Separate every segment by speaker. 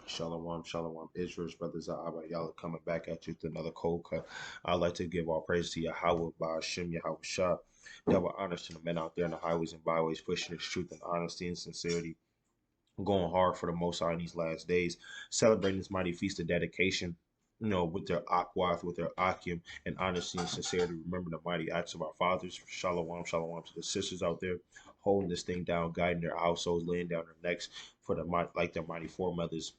Speaker 1: Shalom, shalom, Israel's brothers, Abba, y'all are coming back at you with another cold cut. I'd like to give all praise to Yahweh, by Hashem, Yahweh Shah. Double honors to the men out there in the highways and byways, pushing the truth and honesty and sincerity, going hard for the Most High in these last days, celebrating this mighty feast of dedication. With their akwath, with their akim, and honesty and sincerity, remember the mighty acts of our fathers. Shalom, shalom to the sisters out there holding this thing down, guiding their households, laying down their necks for like their mighty foremothers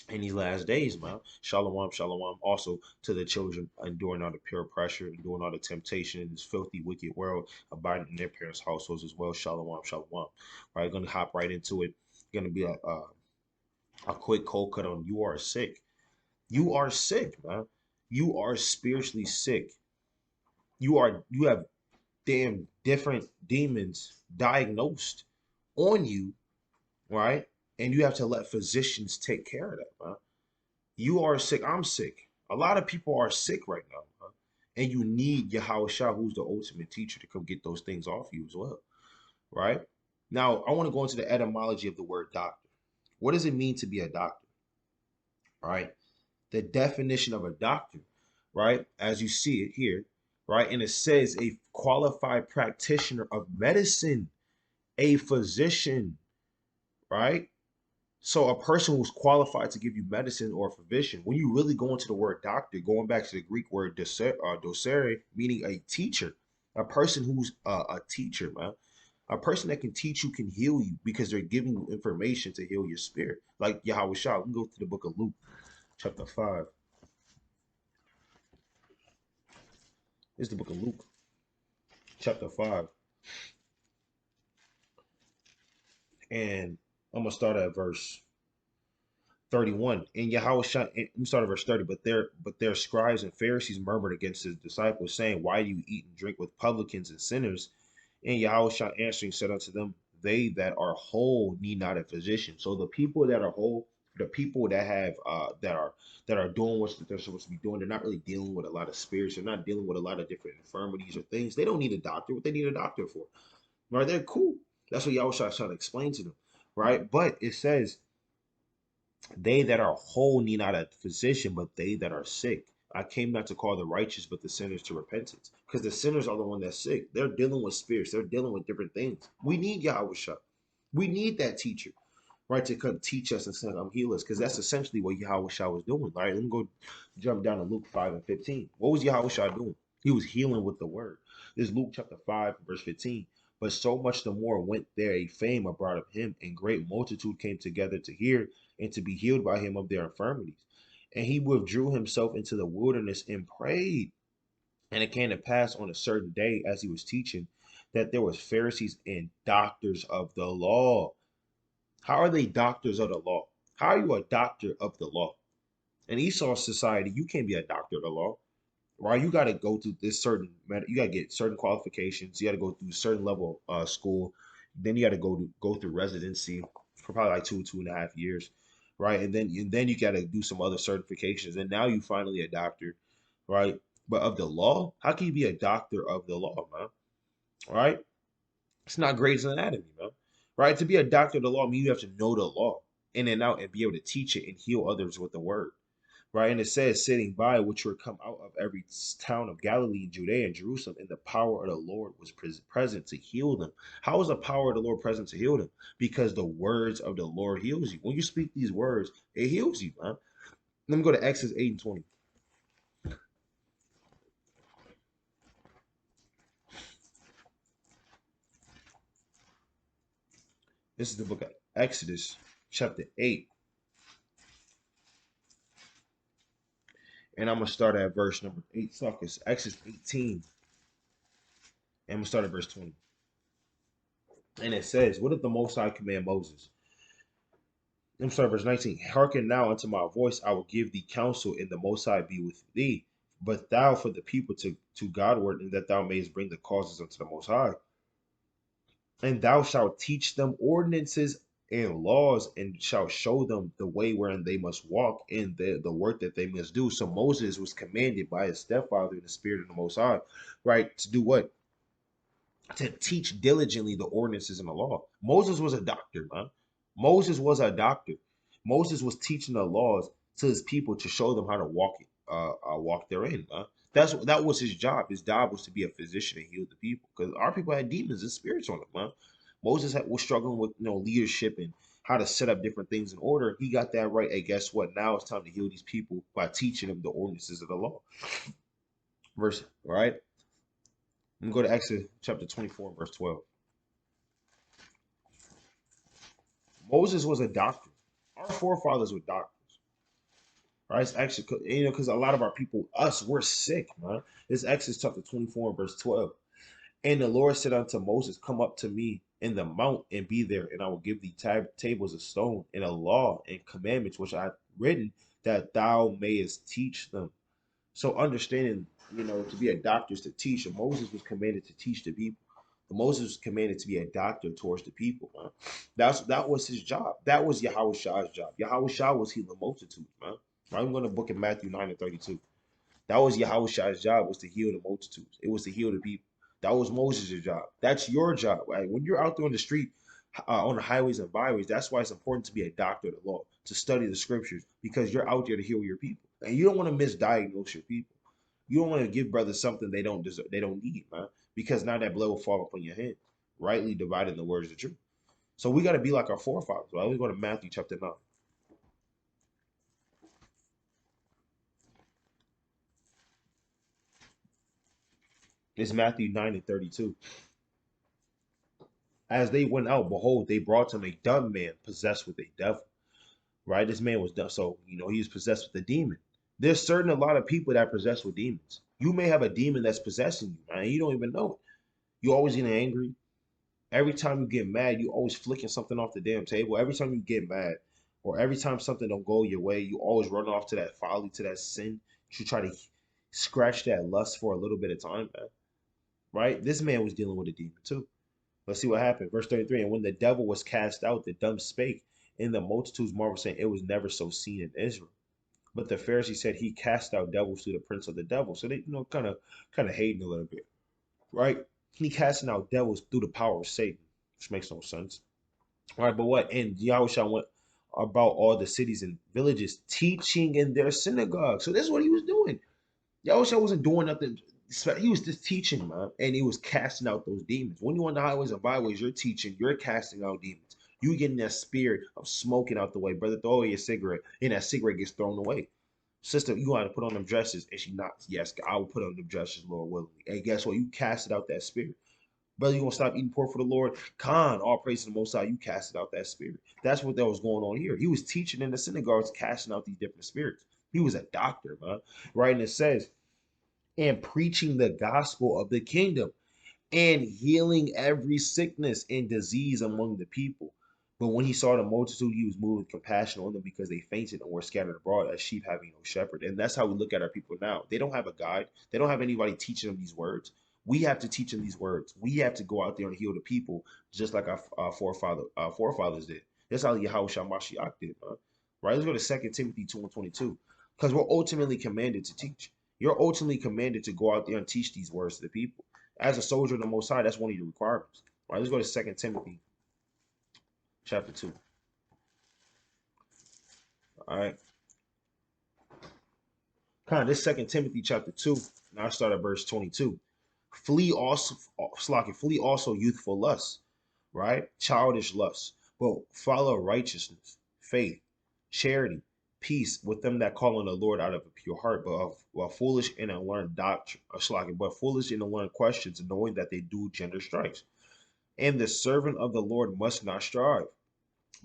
Speaker 1: in these last days, man. Shalom, shalom. Also to the children enduring all the peer pressure, enduring all the temptation in this filthy, wicked world, abiding in their parents' households as well. Shalom, shalom. Right, gonna hop right into it. Gonna be a quick cold cut on you are sick. You are sick, man. You are spiritually sick. You have damn different demons diagnosed on you, right? And you have to let physicians take care of that, man. You are sick. I'm sick. A lot of people are sick right now, huh? And you need Yahweh Shah, who's the ultimate teacher, to come get those things off you as well, right? Now, I want to go into the etymology of the word doctor. What does it mean to be a doctor, right? The definition of a doctor, right? As you see it here, right? And it says a qualified practitioner of medicine, a physician, right? So a person who's qualified to give you medicine or a physician, when you really go into the word doctor, going back to the Greek word docere, meaning a teacher, a person who's a teacher, man, a person that can teach you can heal you because they're giving you information to heal your spirit. Like Yahweh Shah, we can go to the book of Luke, chapter 5. It's the book of Luke, chapter 5. And I'm going to start at verse 31. And Yahweh shot, I'm starting verse 30, but their scribes and Pharisees murmured against his disciples, saying, why do you eat and drink with publicans and sinners? And Yahweh shot answering said unto them, they that are whole need not a physician. So the people that are whole, the people that have that are doing what they're supposed to be doing, they're not really dealing with a lot of spirits, they're not dealing with a lot of different infirmities or things. They don't need a doctor. What they need a doctor for? Right? They're cool. That's what Yahweh shot trying to explain to them. Right? But it says they that are whole need not a physician, but they that are sick. I came not to call the righteous, but the sinners to repentance. Because the sinners are the one that's sick. They're dealing with spirits. They're dealing with different things. We need Yahweh Shah. We need that teacher, right, to come teach us and say, heal us. Because that's essentially what Yahweh Shah was doing. Right? Let me go jump down to Luke 5 and 15. What was Yahweh Shah doing? He was healing with the word. This is Luke chapter 5, verse 15. But so much the more went there a fame abroad of him, and great multitude came together to hear and to be healed by him of their infirmities. And he withdrew himself into the wilderness and prayed. And it came to pass on a certain day as he was teaching that there was Pharisees and doctors of the law. How are they doctors of the law? How are you a doctor of the law? In Esau society, you can't be a doctor of the law, right? You got to go through this you got to get certain qualifications. You got to go through a certain level of school. Then you got to go through residency for probably like 2.5 years, right? And then you got to do some other certifications. And now you finally a doctor, right? But of the law, how can you be a doctor of the law, man? Right? It's not Grey's Anatomy, man. Right? To be a doctor of the law, I mean you have to know the law in and out and be able to teach it and heal others with the word, right? And it says, sitting by which were come out of every town of Galilee, Judea, and Jerusalem, and the power of the Lord was present to heal them. How is the power of the Lord present to heal them? Because the words of the Lord heals you. When you speak these words, it heals you, man. Let me go to Exodus 8 and 20. This is the book of Exodus, chapter 8. And I'm going to start at verse number 8. So it's Exodus 18. And I'm going to start at verse 20. And it says, what did the Most High command Moses? I'm sorry, verse 19. Hearken now unto my voice, I will give thee counsel, and the Most High be with thee. But thou for the people to Godward, and that thou mayest bring the causes unto the Most High. And thou shalt teach them ordinances and laws, and shalt show them the way wherein they must walk, and the work that they must do. So Moses was commanded by his stepfather in the spirit of the Most High, right? To do what? To teach diligently the ordinances and the law. Moses was a doctor, man. Moses was a doctor. Moses was teaching the laws to his people to show them how to walk therein. That was his job. His job was to be a physician and heal the people, because our people had demons and spirits on them. Was struggling with leadership and how to set up different things in order. He got that right. And guess what? Now it's time to heal these people by teaching them the ordinances of the law. Verse, all right? I'm going to go to Exodus chapter 24, verse 12. Moses was a doctor. Our forefathers were doctors. Right? It's actually, because a lot of our people, we're sick, man. It's Exodus chapter 24 and verse 12. And the Lord said unto Moses, come up to me in the mount and be there, and I will give thee tables of stone and a law and commandments which I have written, that thou mayest teach them. So understanding, to be a doctor is to teach. And Moses was commanded to teach the people. Moses was commanded to be a doctor towards the people, man. That was his job. That was Yahweh Shah's job. Yahweh Shah was healing multitudes, man. I'm going to book in Matthew 9 and 32. That was Yahweh Shah's job, was to heal the multitudes. It was to heal the people. That was Moses' job. That's your job, right? When you're out there on the street, on the highways and byways, that's why it's important to be a doctor of the law, to study the scriptures, because you're out there to heal your people. And you don't want to misdiagnose your people. You don't want to give brothers something they don't deserve, they don't need, man, because now that blood will fall upon your head, rightly dividing the words of truth. So we got to be like our forefathers. Right? We go to Matthew chapter 9. It's Matthew 9 and 32. As they went out, behold, they brought him a dumb man possessed with a devil. Right? This man was dumb. So, he was possessed with a demon. There's a lot of people that are possessed with demons. You may have a demon that's possessing you, man. You don't even know it. You always getting angry. Every time you get mad, you always flicking something off the damn table. Every time you get mad, or every time something don't go your way, you always run off to that folly, to that sin. You try to scratch that lust for a little bit of time, man. Right? This man was dealing with a demon too. Let's see what happened. Verse 33. And when the devil was cast out, the dumb spake, and the multitudes marveled, saying, it was never so seen in Israel. But the Pharisees said, he cast out devils through the prince of the devil. So they, kind of hating a little bit, right? He casting out devils through the power of Satan, which makes no sense. All right, but what? And Yahushua went about all the cities and villages, teaching in their synagogues. So this is what he was doing. Yahushua wasn't doing nothing. He was just teaching, man, and he was casting out those demons. When you're on the highways and byways, you're teaching, you're casting out demons. You getting that spirit of smoking out the way, brother. Throw away your cigarette, and that cigarette gets thrown away. Sister, you want to put on them dresses, and she knocks. Yes, I will put on them dresses, Lord willingly. And guess what? You casted out that spirit. Brother, you gonna stop eating pork for the Lord? Khan, all praise to the Most High. You casted out that spirit. That's what that was going on here. He was teaching in the synagogues, casting out these different spirits. He was a doctor, man. Right, and it says, and preaching the gospel of the kingdom and healing every sickness and disease among the people. But when he saw the multitude, he was moved with compassion on them, because they fainted and were scattered abroad as sheep having no shepherd. And that's how we look at our people now. They don't have a guide. They don't have anybody teaching them these words. We have to teach them these words. We have to go out there and heal the people, just like our forefathers did. That's how Yahweh Mashiach did, man. Right? Let's go to 2 Timothy 2 and 22. Because we're ultimately commanded to teach. You're ultimately commanded to go out there and teach these words to the people. As a soldier of the Most High, that's one of your requirements. All right, let's go to 2 Timothy chapter 2. All right. This 2 Timothy chapter 2. Now I start at verse 22. Flee also youthful lusts, right? Childish lusts. But follow righteousness, faith, charity, peace with them that call on the Lord out of a pure heart, but foolish and unlearned doctrine, but foolish and unlearned questions, knowing that they do gender strifes. And the servant of the Lord must not strive,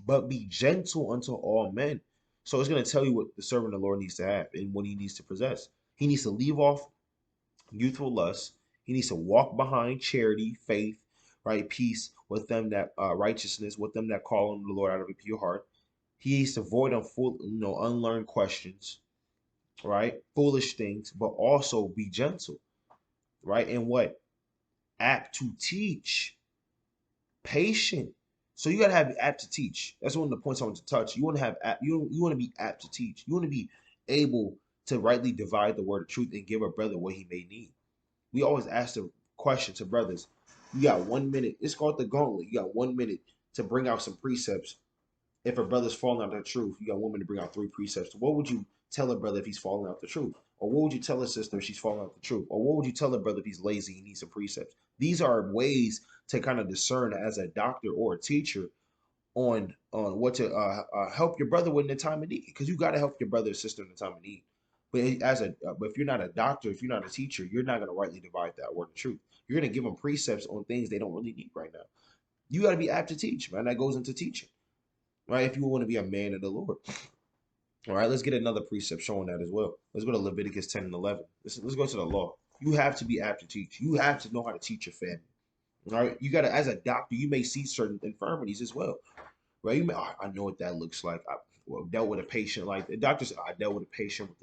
Speaker 1: but be gentle unto all men. So it's going to tell you what the servant of the Lord needs to have and what he needs to possess. He needs to leave off youthful lust. He needs to walk behind charity, faith, right, peace with them that righteousness with them that call on the Lord out of a pure heart. He needs to avoid unlearned questions, right, foolish things, but also be gentle, right, and what, apt to teach, patient. So you gotta have apt to teach. That's one of the points I want to touch. You want to have you want to be apt to teach. You want to be able to rightly divide the word of truth and give a brother what he may need. We always ask the question to brothers. You got 1 minute. It's called the gauntlet. You got 1 minute to bring out some precepts if a brother's falling out of the truth, you got women to bring out three precepts. What would you tell a brother if he's falling out the truth? Or what would you tell a sister if she's falling out the truth? Or what would you tell a brother if he's lazy and needs some precepts? These are ways to kind of discern as a doctor or a teacher on what to help your brother with in the time of need, because you got to help your brother or sister in the time of need. But but if you're not a doctor, if you're not a teacher, you're not going to rightly divide that word of truth. You're going to give them precepts on things they don't really need right now. You got to be apt to teach, man. That goes into teaching, right? If you want to be a man of the Lord. All right, let's get another precept showing that as well. Let's go to Leviticus 10 and 11. Let's go to the law. You have to be apt to teach. You have to know how to teach your family. All right, you got to, as a doctor, you may see certain infirmities as well, right? You may, oh, I know what that looks like. Well, dealt with a patient like the doctor said, I dealt with a patient with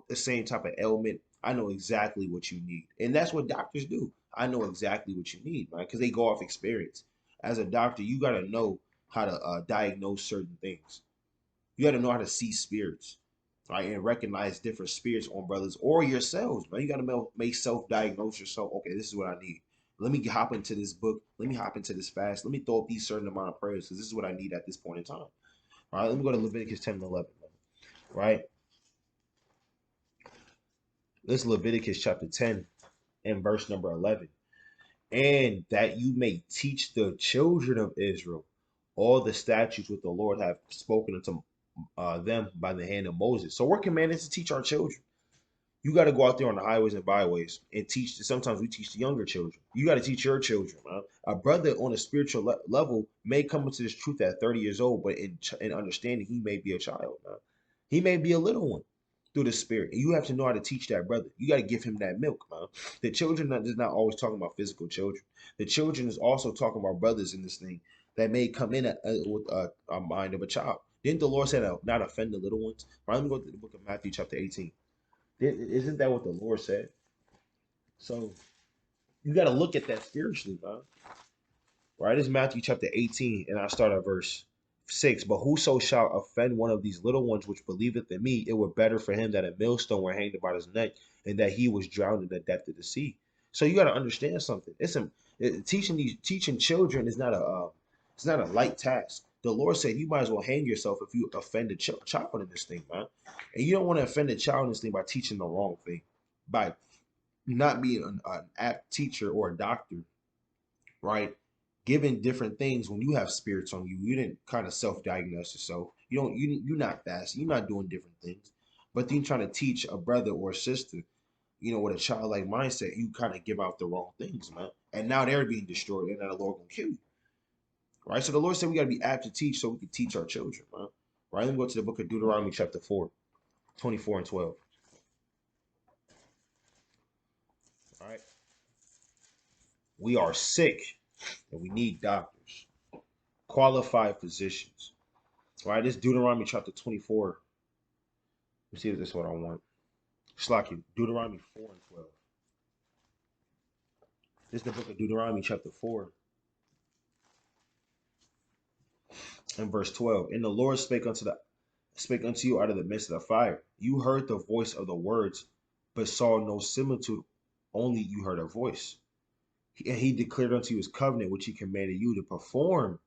Speaker 1: the same type of ailment. I know exactly what you need, and that's what doctors do. I know exactly what you need, right? Because they go off experience. As a doctor, you got to know how to diagnose certain things. You got to know how to see spirits, right, and recognize different spirits on brothers or yourselves, man. You got to make self-diagnose yourself. Okay, this is what I need. Let me hop into this book. Let me hop into this fast. Let me throw up these certain amount of prayers because this is what I need at this point in time. All right, let me go to Leviticus 10 and 11. Right, this is Leviticus chapter 10 and verse number 11. And that you may teach the children of Israel all the statutes which the Lord have spoken unto them by the hand of Moses. So we're commanded to teach our children. You got to go out there on the highways and byways and teach. Sometimes we teach the younger children. You got to teach your children. Man. A brother on a spiritual level may come into this truth at 30 years old, but in understanding, he may be a child. Man. He may be a little one through the spirit. And you have to know how to teach that brother. You got to give him that milk, man. The children is not always talking about physical children. The children is also talking about brothers in this thing that may come in with a mind of a child. Didn't the Lord say not offend the little ones? Right, let me go to the book of Matthew chapter 18. Isn't that what the Lord said? So you got to look at that spiritually, man. Right? It's Matthew chapter 18, and I start at verse 6. But whoso shall offend one of these little ones which believeth in me, it were better for him that a millstone were hanged about his neck and that he was drowned in the depth of the sea. So you got to understand something. Teaching children is not it's not a light task. The Lord said you might as well hang yourself if you offend a child in this thing, man. And you don't want to offend a child in this thing by teaching the wrong thing, by not being an apt teacher or a doctor, right? Giving different things when you have spirits on you. You didn't kind of self-diagnose yourself. You're not fasting. You're not doing different things. But then trying to teach a brother or a sister, with a childlike mindset, you kind of give out the wrong things, man. And now they're being destroyed, and now the Lord gonna kill you. Right? So the Lord said we gotta be apt to teach so we can teach our children, man. Right? Let me go to the book of Deuteronomy chapter 4, 24 and 12. All right. We are sick and we need doctors, qualified physicians. All right, this Deuteronomy chapter 24. Let me see if this is what I want. Slaki, Deuteronomy 4 and 12. This is the book of Deuteronomy chapter 4 and verse 12. And the Lord spake unto you out of the midst of the fire. You heard the voice of the words, but saw no similitude, only you heard a voice. And he declared unto you his covenant, which he commanded you to perform,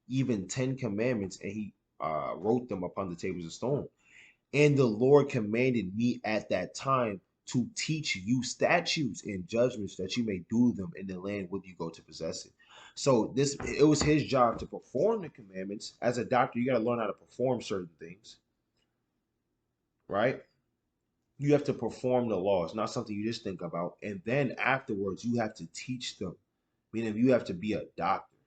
Speaker 1: even 10 commandments, and he wrote them upon the tables of stone. And the Lord commanded me at that time to teach you statutes and judgments that you may do them in the land whither you go to possess it. So it was his job to perform the commandments. As a doctor, you got to learn how to perform certain things, right? You have to perform the law. It's not something you just think about. And then afterwards, you have to teach them. Meaning you have to be a doctor,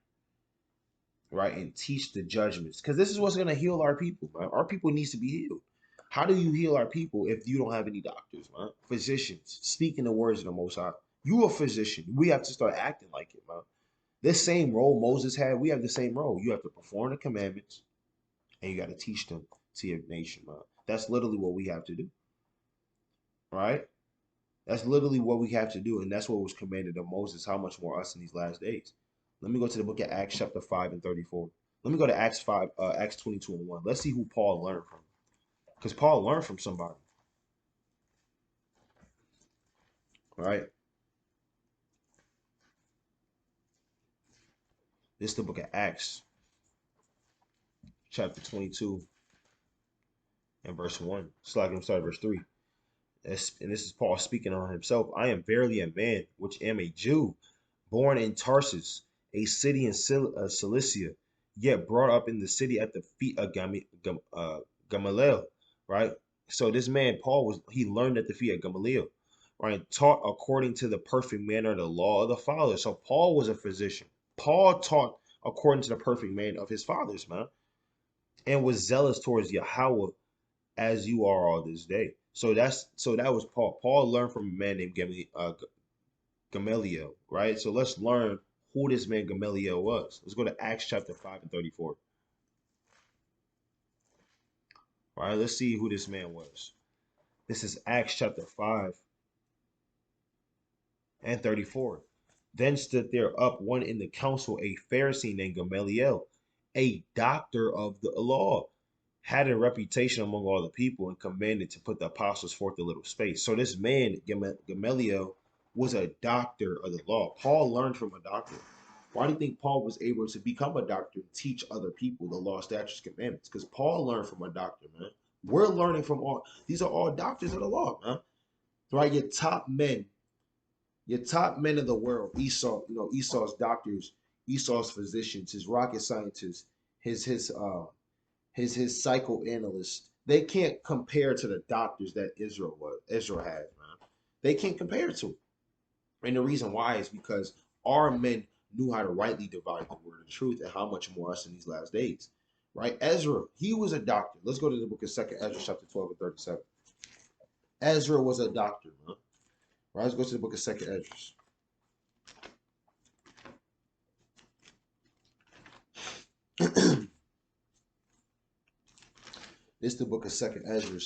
Speaker 1: right? And teach the judgments. Because this is what's going to heal our people, man. Our people needs to be healed. How do you heal our people if you don't have any doctors, man? Physicians, speaking the words of the Most High. You a physician. We have to start acting like it, man. This same role Moses had, we have the same role. You have to perform the commandments, and you got to teach them to your nation, man. That's literally what we have to do, right? That's literally what we have to do, and that's what was commanded of Moses. How much more us in these last days? Let me go to the book of Acts, chapter 5 and 34. Let me go to Acts 5, Acts 22 and 1. Let's see who Paul learned from, because Paul learned from somebody, right? This is the book of Acts, chapter 22 and verse 1. It's like I'm sorry, verse 3. And this is Paul speaking on himself. I am verily a man, which am a Jew, born in Tarsus, a city in Cilicia, yet brought up in the city at the feet of Gamaliel, right? So this man, Paul, he learned at the feet of Gamaliel, right? Taught according to the perfect manner of the law of the fathers. So Paul was a physician. Paul taught according to the perfect man of his fathers, man, and was zealous towards Yahweh as you are all this day. So that was Paul. Paul learned from a man named Gamaliel, right? So let's learn who this man Gamaliel was. Let's go to Acts chapter 5 and 34. All right, let's see who this man was. This is Acts chapter 5 and 34. Then stood there up one in the council, a Pharisee named Gamaliel, a doctor of the law, had a reputation among all the people, and commanded to put the apostles forth a little space. So this man, Gamaliel, was a doctor of the law. Paul learned from a doctor. Why do you think Paul was able to become a doctor and teach other people the law, statutes, commandments? Because Paul learned from a doctor, man. We're learning from all, these are all doctors of the law, man. Right? Your top men of the world, Esau, Esau's doctors, Esau's physicians, his rocket scientists, his psychoanalysts, they can't compare to the doctors that Israel has, man. They can't compare to it. And the reason why is because our men knew how to rightly divide the word of truth, and how much more us in these last days. Right? Ezra, he was a doctor. Let's go to the book of Second Ezra, chapter 12 and 37. Ezra was a doctor, man. Right? Let's go to the book of Second Ezra. This is the book of Second Ezra,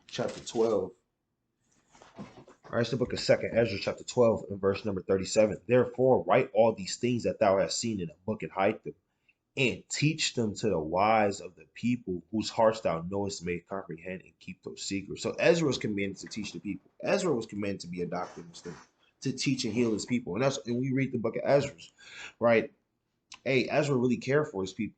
Speaker 1: chapter 12. All right, it's the book of Second Ezra, chapter 12, and verse number 37. Therefore, write all these things that thou hast seen in a book, and hide them, and teach them to the wise of the people, whose hearts thou knowest may comprehend and keep those secrets. So Ezra was commanded to teach the people. Ezra was commanded to be a doctor in this thing, to teach and heal his people. And we read the book of Ezra, right? Hey, Ezra really cared for his people.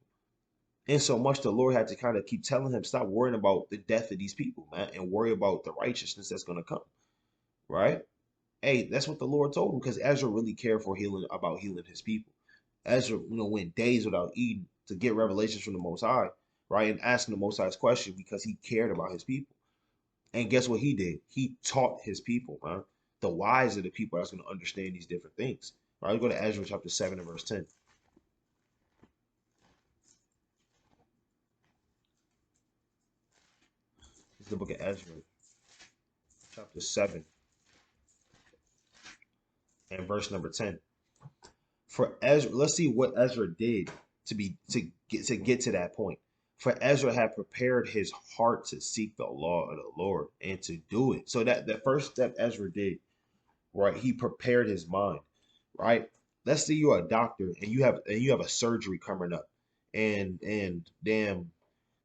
Speaker 1: And so much the Lord had to kind of keep telling him, stop worrying about the death of these people, man, and worry about the righteousness that's going to come, right? Hey, that's what the Lord told him, because Ezra really cared for healing his people. Ezra, went days without eating to get revelations from the Most High, right? And asking the Most High's question because he cared about his people. And guess what he did? He taught his people, man. The wise of the people that's going to understand these different things. Right? Go to Ezra chapter 7 and verse 10. It's the book of Ezra, chapter 7 and verse number 10. For Ezra, let's see what Ezra did to get to that point. For Ezra had prepared his heart to seek the law of the Lord and to do it. So that first step Ezra did, right? He prepared his mind, right? Let's say you're a doctor and you have a surgery coming up, and damn,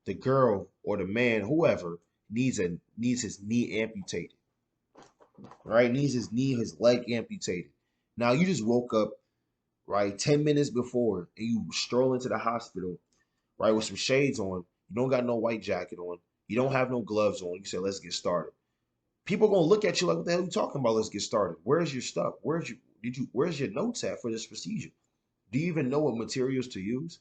Speaker 1: the girl or the man, whoever, needs his knee amputated, right? Needs his leg amputated. Now you just woke up, right, 10 minutes before, and you stroll into the hospital, right, with some shades on. You don't got no white jacket on. You don't have no gloves on. You say, let's get started. People are gonna look at you like, what the hell are you talking about? Let's get started. Where's your stuff? Where's your notes at for this procedure? Do you even know what materials to use?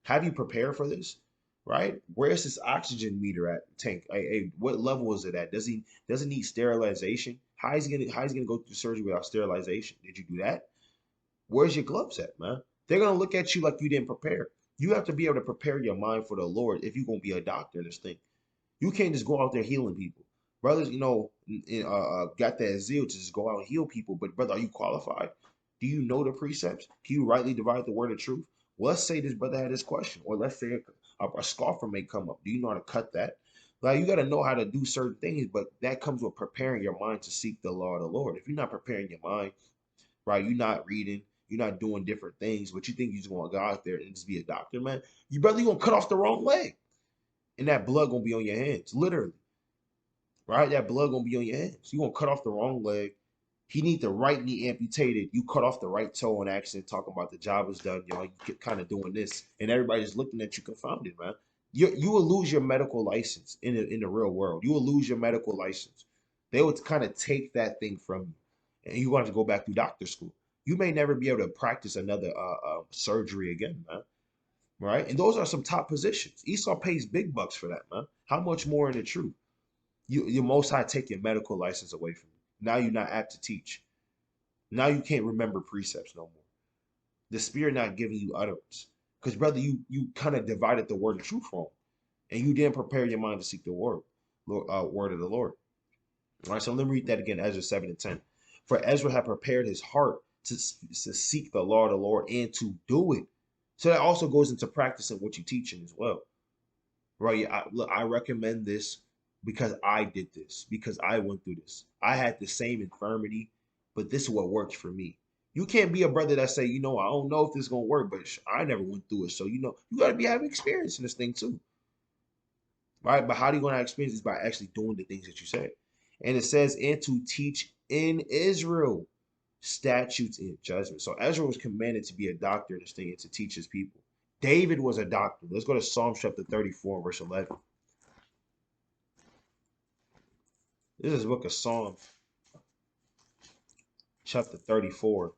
Speaker 1: Have you prepared for this? Right? Where's this oxygen meter at tank? Hey, what level is it at? Does it need sterilization? How is he gonna go through surgery without sterilization? Did you do that? Where's your gloves at, man? They're gonna look at you like you didn't prepare. You have to be able to prepare your mind for the Lord if you're gonna be a doctor in this thing. You can't just go out there healing people. Brothers, got that zeal to just go out and heal people. But brother, are you qualified? Do you know the precepts? Can you rightly divide the word of truth? Well, let's say this brother had this question, or let's say a scoffer may come up. Do you know how to cut that? Like, you got to know how to do certain things, but that comes with preparing your mind to seek the law of the Lord. If you're not preparing your mind, right, you're not reading, you're not doing different things, but you think you just want to go out there and just be a doctor, man, you brother, you're gonna cut off the wrong leg, and that blood gonna be on your hands, literally, right? That blood gonna be on your hands. You gonna cut off the wrong leg, He need the right knee amputated. You cut off the right toe on accident, talking about the job is done. You kind of doing this, and everybody's looking at you confounded, man. You will lose your medical license in the real world. You will lose your medical license. They would kind of take that thing from you, and you want to go back to doctor school. You may never be able to practice another surgery again, man. Right? And those are some top positions. Esau pays big bucks for that, man. How much more in the truth? You Most High take your medical license away from you. Now you're not apt to teach. Now you can't remember precepts no more. The spirit not giving you utterance. Because brother, you kind of divided the word of truth wrong. And you didn't prepare your mind to seek the word of the Lord. All right, so let me read that again, Ezra 7 and 10. For Ezra had prepared his heart to seek the law of the Lord and to do it. So that also goes into practicing what you're teaching as well. Right? Look, I recommend this because I did this, because I went through this. I had the same infirmity, but this is what works for me. You can't be a brother that say, I don't know if this is gonna work, but I never went through it. So you gotta be having experience in this thing too. Right? But how do you gonna have experience is by actually doing the things that you say. And it says, and to teach in Israel statutes and judgments. So Ezra was commanded to be a doctor in this thing and to teach his people. David was a doctor. Let's go to Psalm chapter 34, verse 11. This is the book of Psalms, chapter 34,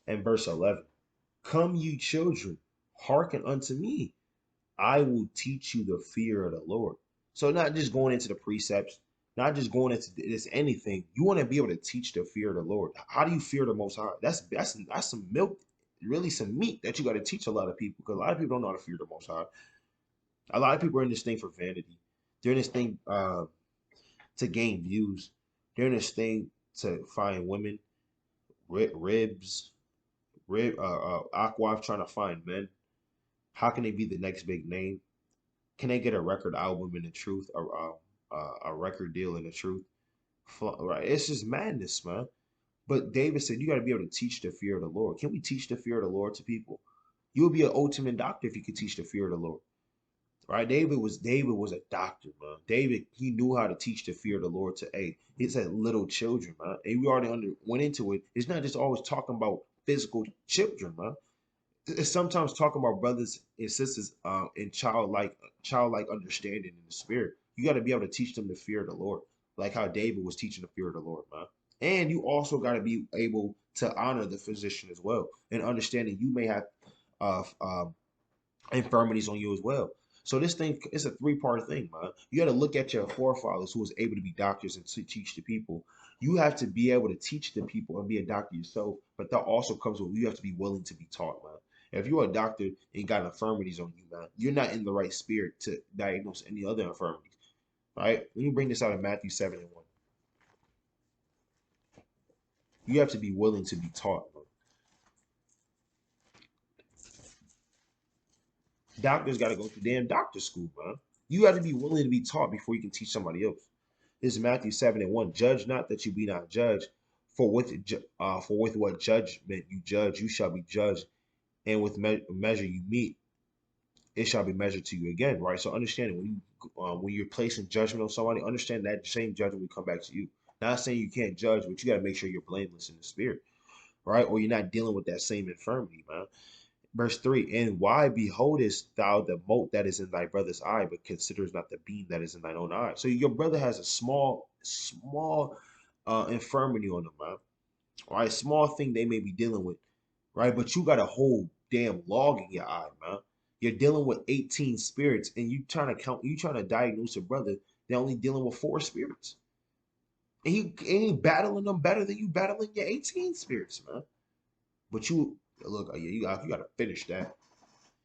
Speaker 1: and verse 11. Come, you children, hearken unto me. I will teach you the fear of the Lord. So not just going into the precepts, not just going into this anything. You want to be able to teach the fear of the Lord. How do you fear the Most High? That's some milk, really some meat that you got to teach a lot of people, because a lot of people don't know how to fear the Most High. A lot of people are in this thing for vanity. They're in this thing to gain views. They're in this thing to find women, ribs, Aquaf trying to find men. How can they be the next big name? Can they get a record album in the truth, a record deal in the truth? Right? It's just madness, man. But David said you got to be able to teach the fear of the Lord. Can we teach the fear of the Lord to people? You would be an ultimate doctor if you could teach the fear of the Lord. Right? David was a doctor, man. David, he knew how to teach the fear of the Lord to he said little children, man. And we already went into it. It's not just always talking about physical children, man. It's sometimes talking about brothers and sisters in childlike understanding in the spirit. You got to be able to teach them the fear of the Lord, like how David was teaching the fear of the Lord, man. And you also got to be able to honor the physician as well, and understanding you may have infirmities on you as well. So this thing is a three-part thing, man. You got to look at your forefathers who was able to be doctors and to teach the people. You have to be able to teach the people and be a doctor yourself, but that also comes with you have to be willing to be taught, man. If you're a doctor and got infirmities on you, man, you're not in the right spirit to diagnose any other infirmities, right? Let me bring this out of Matthew 7 and 1. You have to be willing to be taught, man. Doctors got to go through damn doctor school, man. You have to be willing to be taught before you can teach somebody else. This is Matthew 7 and 1. Judge not that you be not judged, for with what judgment you judge, you shall be judged, and with measure you meet, it shall be measured to you again. Right. So understand when you're placing judgment on somebody, understand that same judgment will come back to you. Not saying you can't judge, but you got to make sure you're blameless in the spirit, right? Or you're not dealing with that same infirmity, man. Verse 3, and why beholdest thou the mote that is in thy brother's eye, but considerest not the beam that is in thine own eye? So your brother has a small infirmity on him, man. All right, small thing they may be dealing with, right? But you got a whole damn log in your eye, man. You're dealing with 18 spirits, and you trying to diagnose a brother, they're only dealing with 4 spirits. And he battling them better than you battling your 18 spirits, man. But you look, yeah, you gotta finish that.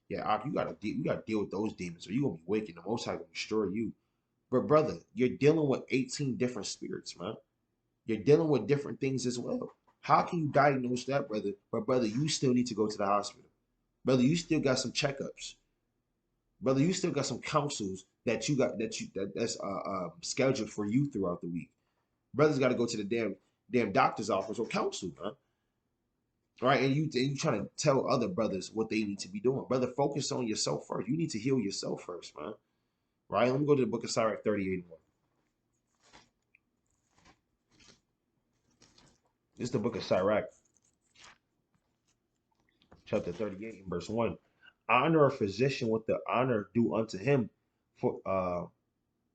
Speaker 1: Yeah, you gotta deal with those demons, or you gonna be wicked. The Most High gonna destroy you. But brother, you're dealing with 18 different spirits, man. You're dealing with different things as well. How can you diagnose that, brother? But brother, you still need to go to the hospital. Brother, you still got some checkups. Brother, you still got some counsels that's scheduled for you throughout the week. Brothers got to go to the damn doctor's office or counsel, man. Right, and you trying to tell other brothers what they need to be doing. Brother, focus on yourself first. You need to heal yourself first, man. Right? Let me go to the book of Sirach 38 and 1. This is the book of Sirach, chapter 38, and verse 1. Honor a physician with the honor due unto him, for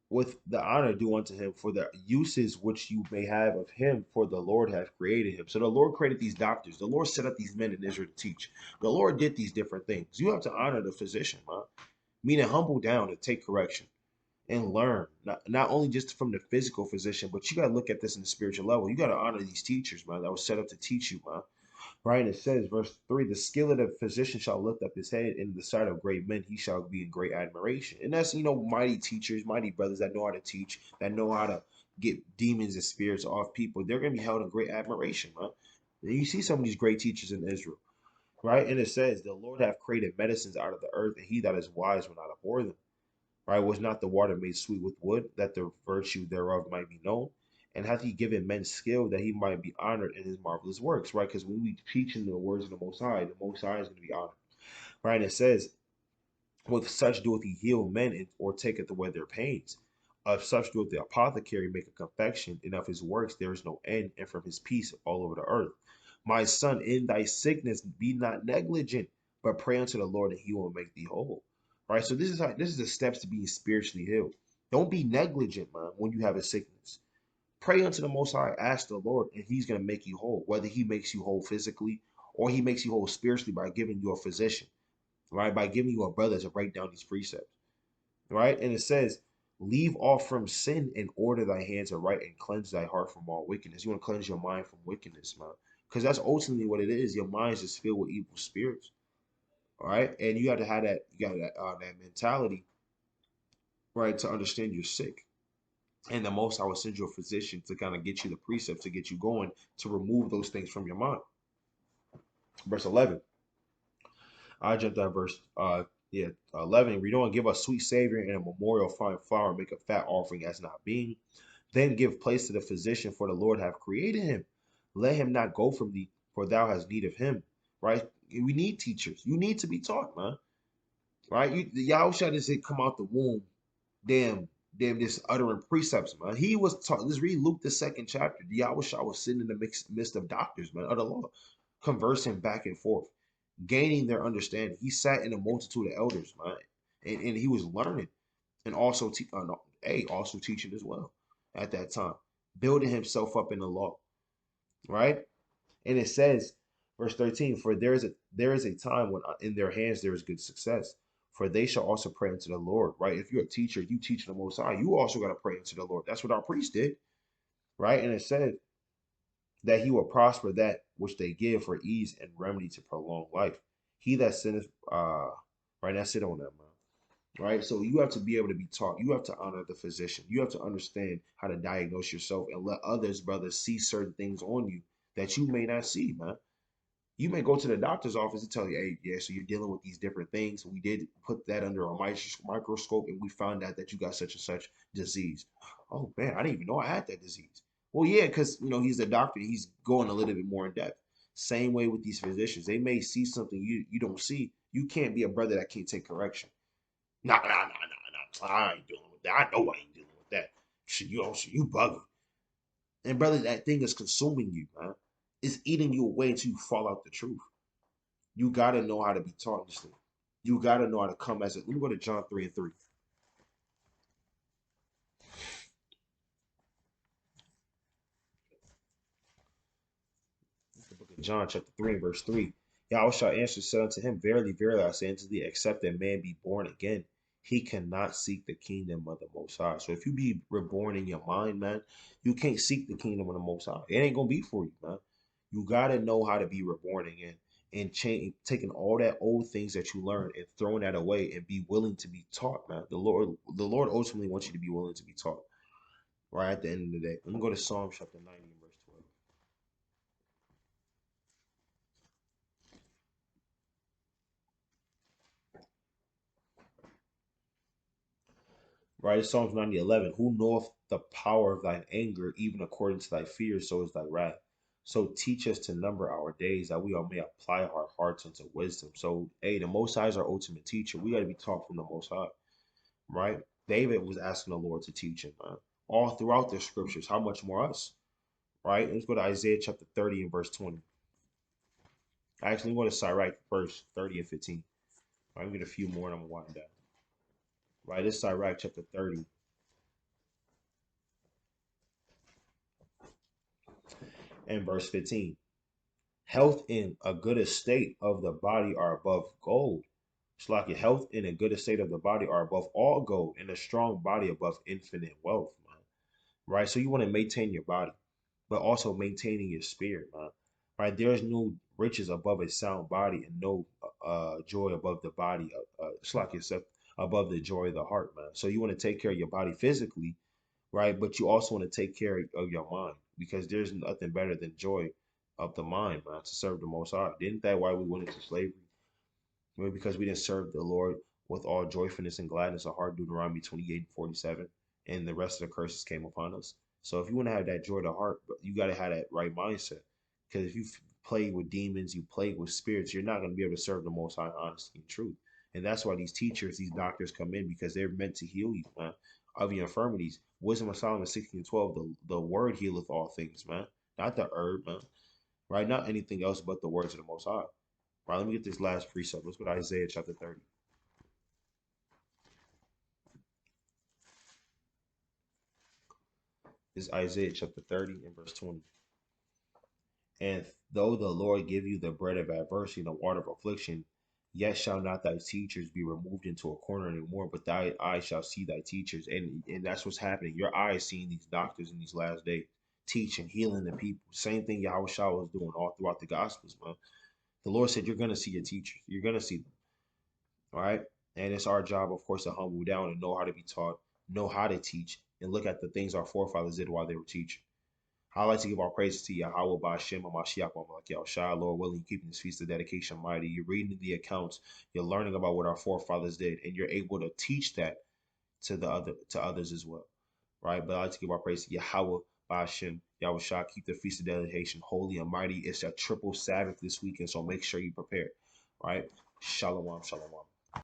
Speaker 1: with the honor due unto him for the uses which you may have of him, for the Lord hath created him. So the Lord created these doctors. The Lord set up these men in Israel to teach. The Lord did these different things. You have to honor the physician, man. Meaning humble down and take correction and learn. Not only just from the physical physician, but you gotta look at this in the spiritual level. You gotta honor these teachers, man, that was set up to teach you, man. Right? And it says, verse 3, the skill of the physician shall lift up his head in the sight of great men. He shall be in great admiration. And that's, mighty teachers, mighty brothers that know how to teach, that know how to get demons and spirits off people. They're going to be held in great admiration, man. And you see some of these great teachers in Israel, right? And it says, the Lord hath created medicines out of the earth, and he that is wise will not abhor them. Right? Was not the water made sweet with wood, that the virtue thereof might be known? And hath he given men skill that he might be honored in his marvelous works, right? Because when we teach in the words of the Most High is going to be honored, right? And it says, with such doeth he heal men, or taketh away their pains. Of such doeth the apothecary make a confection, and of his works there is no end, and from his peace all over the earth. My son, in thy sickness be not negligent, but pray unto the Lord, and he will make thee whole. Right? So this is the steps to being spiritually healed. Don't be negligent, man, when you have a sickness. Pray unto the Most High, ask the Lord, and he's going to make you whole, whether he makes you whole physically or he makes you whole spiritually by giving you a physician, right? By giving you a brother to break down these precepts, right? And it says, leave off from sin and order thy hands aright and cleanse thy heart from all wickedness. You want to cleanse your mind from wickedness, man. Because that's ultimately what it is. Your mind is just filled with evil spirits, all right? And you got to have that mentality, right, to understand you're sick. And the most I will send you a physician to kind of get you the precepts to get you going to remove those things from your mind. Verse 11. I jumped down verse 11. We don't give a sweet savior and a memorial fine flour, make a fat offering as not being. Then give place to the physician, for the Lord hath created him. Let him not go from thee, for thou hast need of him. Right? We need teachers. You need to be taught, man. Right? The Yahusha doesn't come out the womb, damn, just uttering precepts, man. He was taught. Let's read Luke the second chapter. The Yahusha was sitting in the midst of doctors, man, of the law, conversing back and forth, gaining their understanding. He sat in a multitude of elders, man, and he was learning and also also teaching as well at that time, building himself up in the law, right? And it says, verse 13, for there is a time when in their hands there is good success. For they shall also pray unto the Lord, right? If you're a teacher, you teach the Most High, you also got to pray unto the Lord. That's what our priest did, right? And it said that he will prosper that which they give for ease and remedy to prolong life. He that sinneth, right, that's it on that, man. Right? So you have to be able to be taught. You have to honor the physician. You have to understand how to diagnose yourself and let others, brothers, see certain things on you that you may not see, man. You may go to the doctor's office and tell you, hey, yeah, so you're dealing with these different things. We did put that under a microscope and we found out that you got such and such disease. Oh, man, I didn't even know I had that disease. Well, yeah, because, he's a doctor. He's going a little bit more in depth. Same way with these physicians. They may see something you don't see. You can't be a brother that can't take correction. Nah. I ain't dealing with that. I know I ain't dealing with that. Shit, you bugging. And brother, that thing is consuming you, man. It's eating you away until you fall out the truth. You gotta know how to be taught this thing. You gotta know how to come as a. Let me go to John 3 and 3. The book of John, chapter 3 and verse 3. Yahweh shall answer, said unto him, verily, verily, I say unto thee, except a man be born again, he cannot seek the kingdom of the Most High. So if you be reborn in your mind, man, you can't seek the kingdom of the Most High. It ain't gonna be for you, man. You gotta know how to be reborn again and change, taking all that old things that you learned and throwing that away and be willing to be taught, man. The Lord ultimately wants you to be willing to be taught. Right at the end of the day. Let me go to Psalm chapter 90 and verse 12. Right? Psalms 90:11. Who knoweth the power of thine anger, even according to thy fear, so is thy wrath. So teach us to number our days, that we all may apply our hearts unto wisdom. So, hey, the Most High is our ultimate teacher. We got to be taught from the Most High, right? David was asking the Lord to teach him, man. All throughout the scriptures, how much more us, right? Let's go to Isaiah chapter 30 and verse 20. Actually, I'm going to Sirach verse 30 and 15. Right, I'm going to get a few more and I'm going to wind down. Right, this is Sirach chapter 30 and verse 15. Health in a good estate of the body are above gold. It's like your health in a good estate of the body are above all gold, and a strong body above infinite wealth, man. Right? So you want to maintain your body, but also maintaining your spirit, man. Right? There's no riches above a sound body, and no joy above the body. It's like yourself above the joy of the heart, man. So you want to take care of your body physically, right? But you also want to take care of your mind because there's nothing better than joy of the mind, man, to serve the Most High. Didn't that why we went into slavery? Maybe because we didn't serve the Lord with all joyfulness and gladness of heart, Deuteronomy 28 and 47, and the rest of the curses came upon us. So if you want to have that joy of the heart, you got to have that right mindset. Because if you play with demons, you play with spirits, you're not going to be able to serve the Most High honestly and truth. And that's why these teachers, these doctors come in because they're meant to heal you, man, of your infirmities. Wisdom of Solomon 16 and 12, the word healeth all things, man. Not the herb, man. Right? Not anything else but the words of the Most High. Right, let me get this last precept. Let's go to Isaiah chapter 30. This is Isaiah chapter 30 and verse 20. And though the Lord give you the bread of adversity and the water of affliction, yet shall not thy teachers be removed into a corner anymore, but thy eyes shall see thy teachers. And that's what's happening. Your eyes seeing these doctors in these last days, teaching, healing the people. Same thing Yahweh Shah was doing all throughout the Gospels, man. The Lord said, you're going to see your teachers. You're going to see them. All right. And it's our job, of course, to humble down and know how to be taught, know how to teach, and look at the things our forefathers did while they were teaching. I like to give our praises to Yahweh by Hashem and Mashiach Malak Shai, Lord willing, keeping this feast of dedication mighty. You're reading the accounts, you're learning about what our forefathers did, and you're able to teach that to others as well. Right? But I like to give our praise to Yahweh by Hashem, Yahweh Shai, keep the feast of dedication holy and mighty. It's a triple Sabbath this weekend, so make sure you prepare. Right? Shalom, shalom.